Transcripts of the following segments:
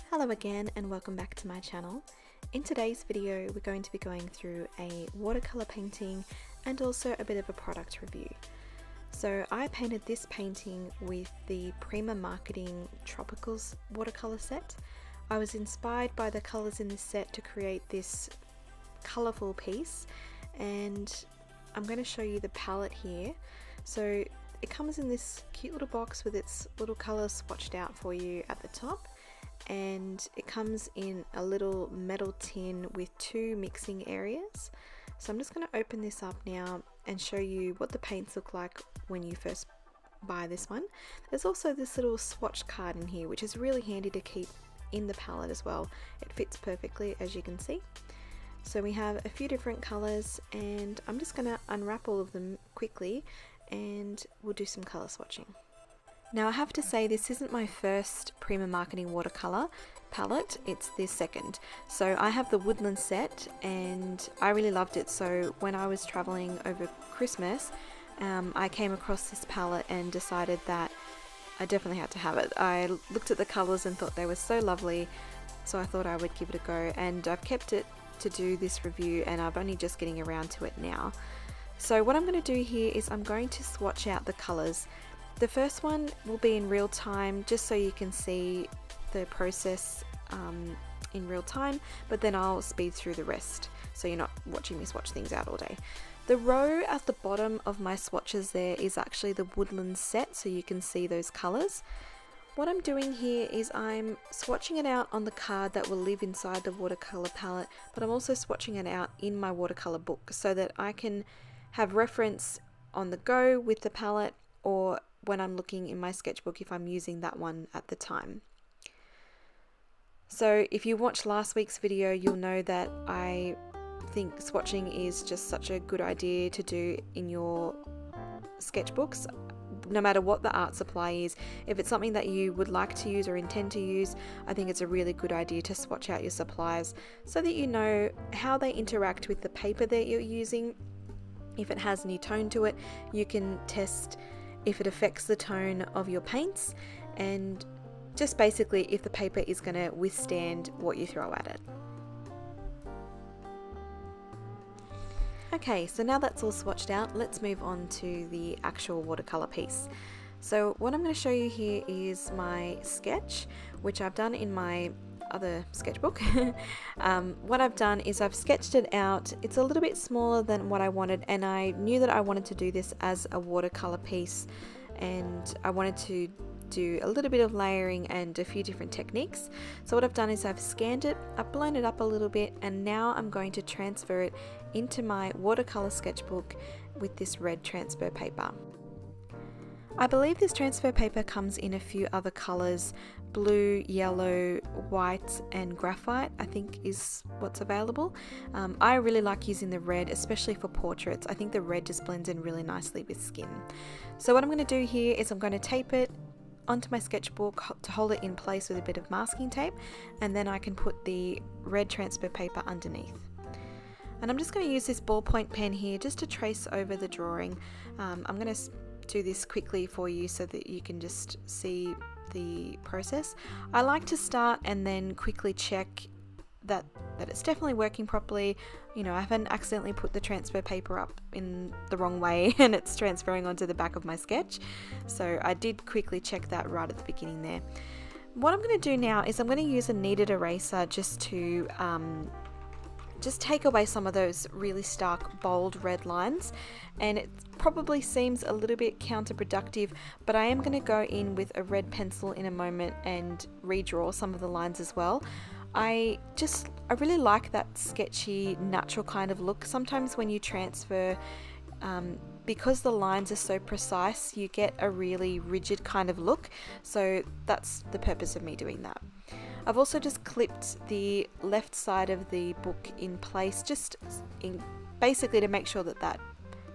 Hello again and welcome back to my channel. In today's video we're going to be going through a watercolor painting and also a bit of a product review. So I painted this painting with the Prima Marketing Tropicals watercolor set. I was inspired by the colors in this set to create this colorful piece, and I'm going to show you the palette here. So it comes in this cute little box with its little colors swatched out for you at the top, and it comes in a little metal tin with 2 mixing areas. So I'm just going to open this up now and show you what the paints look like when you first buy this one. There's also this little swatch card in here, which is really handy to keep in the palette as well. It fits perfectly, as you can see. So we have a few different colors, and I'm just going to unwrap all of them quickly and we'll do some color swatching. Now I have to say, this isn't my first Prima Marketing watercolor palette, it's the second. So I have the Woodland set and I really loved it, so when I was traveling over Christmas I came across this palette and decided that I definitely had to have it. I looked at the colors and thought they were so lovely, so I thought I would give it a go, and I've kept it to do this review and I'm only just getting around to it now. So what I'm going to do here is I'm going to swatch out the colors. The first one will be in real time, just so you can see the process in real time, but then I'll speed through the rest so you're not watching me swatch things out all day. The row at the bottom of my swatches there is actually the Woodland set, so you can see those colors. What I'm doing here is I'm swatching it out on the card that will live inside the watercolor palette, but I'm also swatching it out in my watercolor book so that I can have reference on the go with the palette, or when I'm looking in my sketchbook if I'm using that one at the time. So if you watched last week's video, you'll know that I think swatching is just such a good idea to do in your sketchbooks, no matter what the art supply is. If it's something that you would like to use or intend to use, I think it's a really good idea to swatch out your supplies so that you know how they interact with the paper that you're using. If it has any tone to it, you can test if it affects the tone of your paints, and just basically if the paper is going to withstand what you throw at it. Okay, so now that's all swatched out, let's move on to the actual watercolor piece. So what I'm going to show you here is my sketch, which I've done in my other sketchbook. What I've done is I've sketched it out. It's a little bit smaller than what I wanted, and I knew that I wanted to do this as a watercolor piece, and I wanted to do a little bit of layering and a few different techniques. So what I've done is I've scanned it, I've blown it up a little bit, and now I'm going to transfer it into my watercolor sketchbook with this red transfer paper. I believe this transfer paper comes in a few other colors: blue, yellow, white and graphite, I think is what's available. I really like using the red, especially for portraits. I think the red just blends in really nicely with skin. So what I'm going to do here is I'm going to tape it onto my sketchbook to hold it in place with a bit of masking tape, and then I can put the red transfer paper underneath. And I'm just going to use this ballpoint pen here just to trace over the drawing. I'm going to do this quickly for you so that you can just see the process. I like to start and then quickly check that it's definitely working properly. You know, I haven't accidentally put the transfer paper up in the wrong way and it's transferring onto the back of my sketch. So I did quickly check that right at the beginning there. What I'm going to do now is I'm going to use a kneaded eraser just to just take away some of those really stark bold red lines, and it probably seems a little bit counterproductive, but I am going to go in with a red pencil in a moment and redraw some of the lines as well. I really like that sketchy natural kind of look. Sometimes when you transfer, because the lines are so precise, you get a really rigid kind of look, so that's the purpose of me doing that. I've also just clipped the left side of the book in place, basically to make sure that that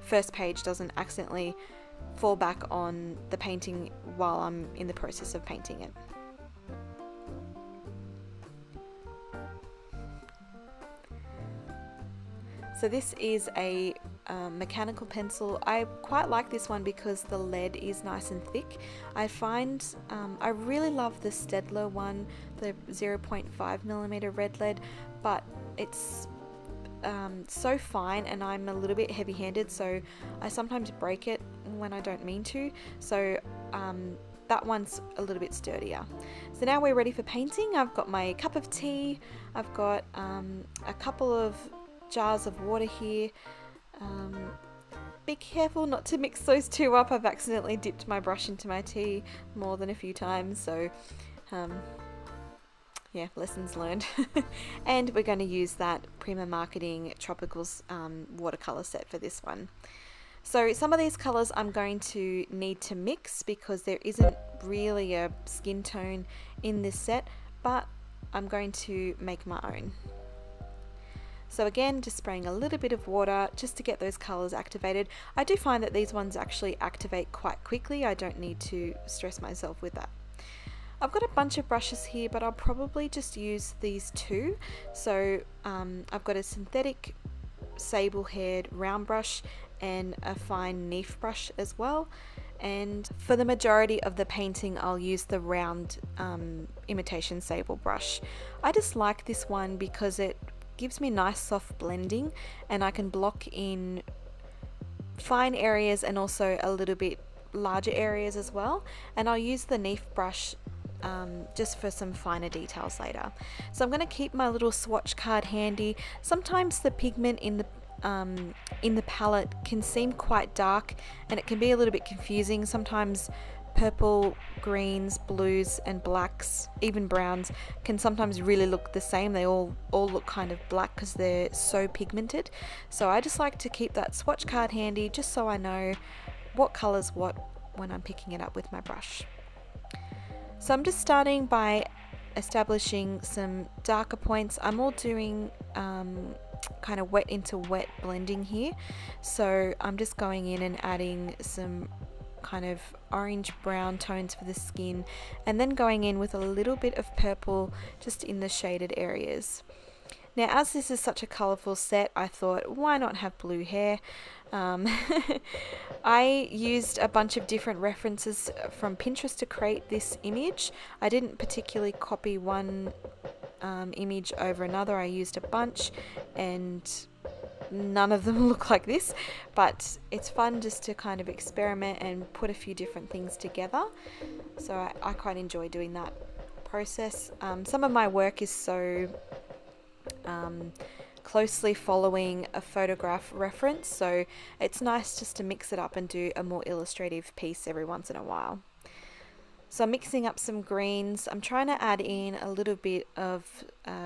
first page doesn't accidentally fall back on the painting while I'm in the process of painting it. So this is a mechanical pencil. I quite like this one because the lead is nice and thick. I find I really love the Staedtler one, the 0.5mm red lead, but it's so fine and I'm a little bit heavy-handed, so I sometimes break it when I don't mean to, so that one's a little bit sturdier. So now we're ready for painting. I've got my cup of tea, I've got a couple of jars of water here. Be careful not to mix those two up. I've accidentally dipped my brush into my tea more than a few times, so yeah, lessons learned. And we're going to use that Prima Marketing Tropicals watercolor set for this one. So some of these colors I'm going to need to mix because there isn't really a skin tone in this set, but I'm going to make my own. So again, just spraying a little bit of water just to get those colors activated. I do find that these ones actually activate quite quickly. I don't need to stress myself with that. I've got a bunch of brushes here, but I'll probably just use these two. So I've got a synthetic sable-haired round brush and a fine Neef brush as well. And for the majority of the painting, I'll use the round imitation sable brush. I just like this one because it gives me nice soft blending, and I can block in fine areas and also a little bit larger areas as well. And I'll use the Neef brush just for some finer details later. So I'm going to keep my little swatch card handy. Sometimes the pigment in the palette can seem quite dark and it can be a little bit confusing. Sometimes purple, greens, blues and blacks, even browns, can sometimes really look the same. They all look kind of black because they're so pigmented. So I just like to keep that swatch card handy just so I know what color's what when I'm picking it up with my brush. So I'm just starting by establishing some darker points. I'm all doing kind of wet into wet blending here. So I'm just going in and adding some kind of orange brown tones for the skin, and then going in with a little bit of purple just in the shaded areas. Now, as this is such a colourful set, I thought, why not have blue hair? I used a bunch of different references from Pinterest to create this image. I didn't particularly copy one image over another. I used a bunch and none of them look like this, but it's fun just to kind of experiment and put a few different things together. So I quite enjoy doing that process. Some of my work is so closely following a photograph reference, so it's nice just to mix it up and do a more illustrative piece every once in a while. So I'm mixing up some greens. I'm trying to add in a little bit of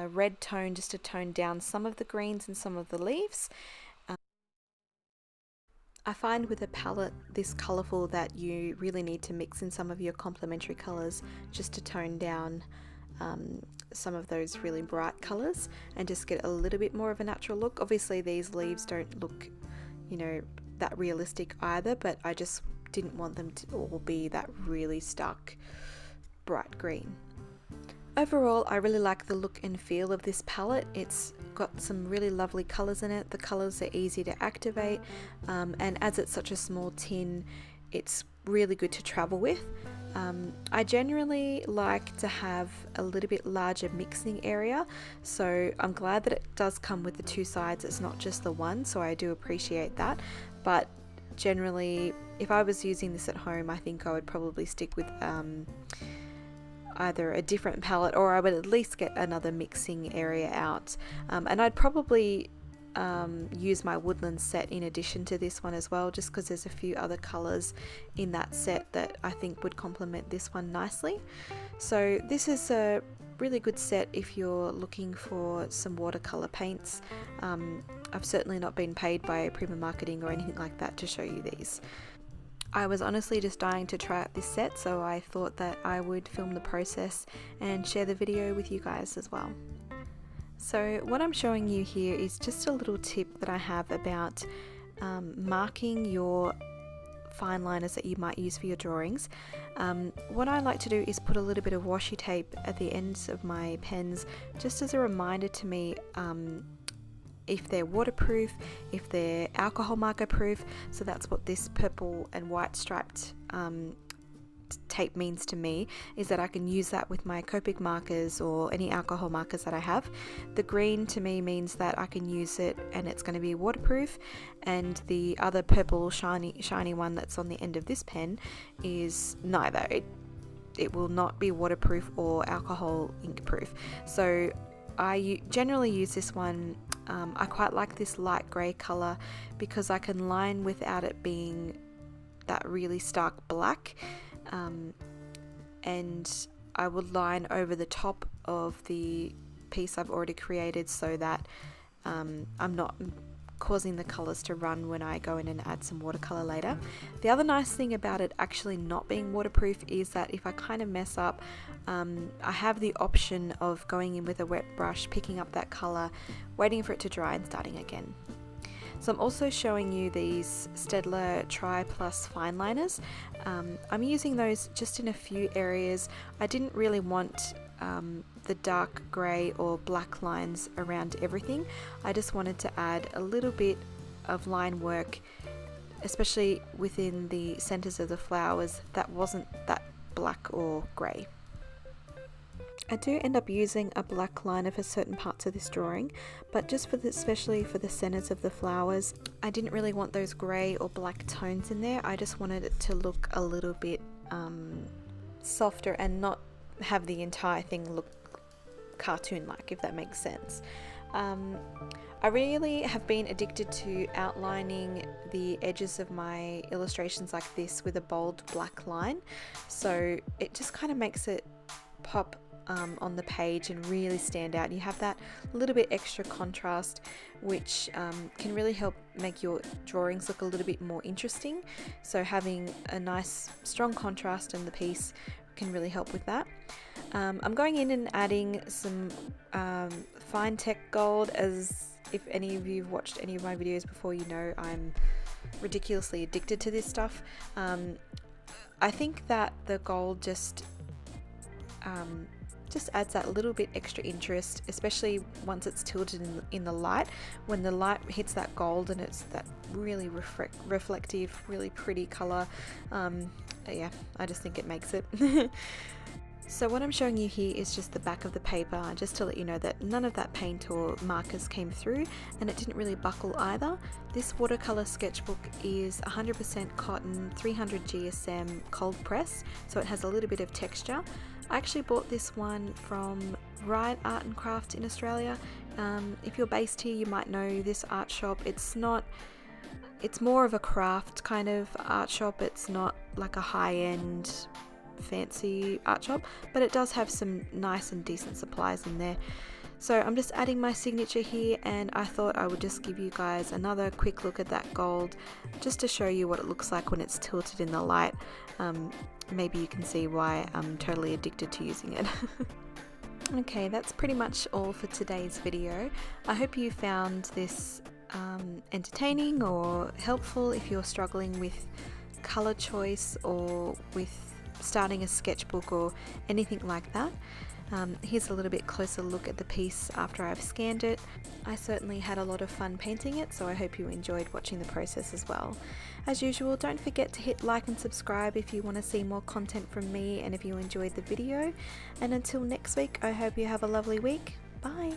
red tone just to tone down some of the greens and some of the leaves. I find with a palette this colourful that you really need to mix in some of your complementary colours just to tone down some of those really bright colours and just get a little bit more of a natural look. Obviously these leaves don't look, you know, that realistic either, but I just didn't want them to all be that really stark bright green. Overall, I really like the look and feel of this palette. It's got some really lovely colours in it. The colours are easy to activate, and as it's such a small tin, it's really good to travel with. I generally like to have a little bit larger mixing area, so I'm glad that it does come with the two sides. It's not just the one, so I do appreciate that. But generally, if I was using this at home, I think I would probably stick with either a different palette, or I would at least get another mixing area out, and I'd probably use my woodland set in addition to this one as well, just because there's a few other colors in that set that I think would complement this one nicely. So this is a really good set if you're looking for some watercolor paints. I've certainly not been paid by Prima Marketing or anything like that to show you these. I was honestly just dying to try out this set, so I thought that I would film the process and share the video with you guys as well. So what I'm showing you here is just a little tip that I have about marking your fine liners that you might use for your drawings. What I like to do is put a little bit of washi tape at the ends of my pens just as a reminder to me if they're waterproof, if they're alcohol marker proof. So that's what this purple and white striped tape means to me, is that I can use that with my Copic markers or any alcohol markers that I have. The green to me means that I can use it and it's going to be waterproof, and the other purple shiny one that's on the end of this pen is neither. It will not be waterproof or alcohol ink proof. So I generally use this one. I quite like this light grey colour because I can line without it being that really stark black. And I would line over the top of the piece I've already created so that I'm not causing the colours to run when I go in and add some watercolour later. The other nice thing about it actually not being waterproof is that if I kind of mess up, I have the option of going in with a wet brush, picking up that colour, waiting for it to dry and starting again. So I'm also showing you these Staedtler Tri Plus fine liners. I'm using those just in a few areas. I didn't really want the dark grey or black lines around everything. I just wanted to add a little bit of line work, especially within the centres of the flowers that wasn't that black or grey. I do end up using a black liner for certain parts of this drawing, but just for especially for the centers of the flowers, I didn't really want those grey or black tones in there. I just wanted it to look a little bit softer and not have the entire thing look cartoon-like, if that makes sense. I really have been addicted to outlining the edges of my illustrations like this with a bold black line, so it just kind of makes it pop on the page and really stand out. You have that little bit extra contrast, which can really help make your drawings look a little bit more interesting. So having a nice strong contrast in the piece can really help with that. I'm going in and adding some Finetec gold. As if any of you have watched any of my videos before, you know I'm ridiculously addicted to this stuff. I think that the gold just adds that little bit extra interest, especially once it's tilted in the light. When the light hits that gold and it's that really reflective, really pretty color, yeah, I just think it makes it. So what I'm showing you here is just the back of the paper, just to let you know that none of that paint or markers came through, and it didn't really buckle either. This watercolor sketchbook is 100% cotton, 300 GSM cold press, so it has a little bit of texture. I actually bought this one from Ride Art and Craft in Australia. If you're based here, you might know this art shop. It's more of a craft kind of art shop. It's not like a high-end fancy art shop, but it does have some nice and decent supplies in there. So I'm just adding my signature here, and I thought I would just give you guys another quick look at that gold just to show you what it looks like when it's tilted in the light. Maybe you can see why I'm totally addicted to using it. Okay, that's pretty much all for today's video. I hope you found this entertaining or helpful if you're struggling with color choice or with starting a sketchbook or anything like that. Here's a little bit closer look at the piece after I've scanned it. I certainly had a lot of fun painting it, so I hope you enjoyed watching the process as well. As usual, don't forget to hit like and subscribe if you want to see more content from me and if you enjoyed the video. And until next week, I hope you have a lovely week. Bye!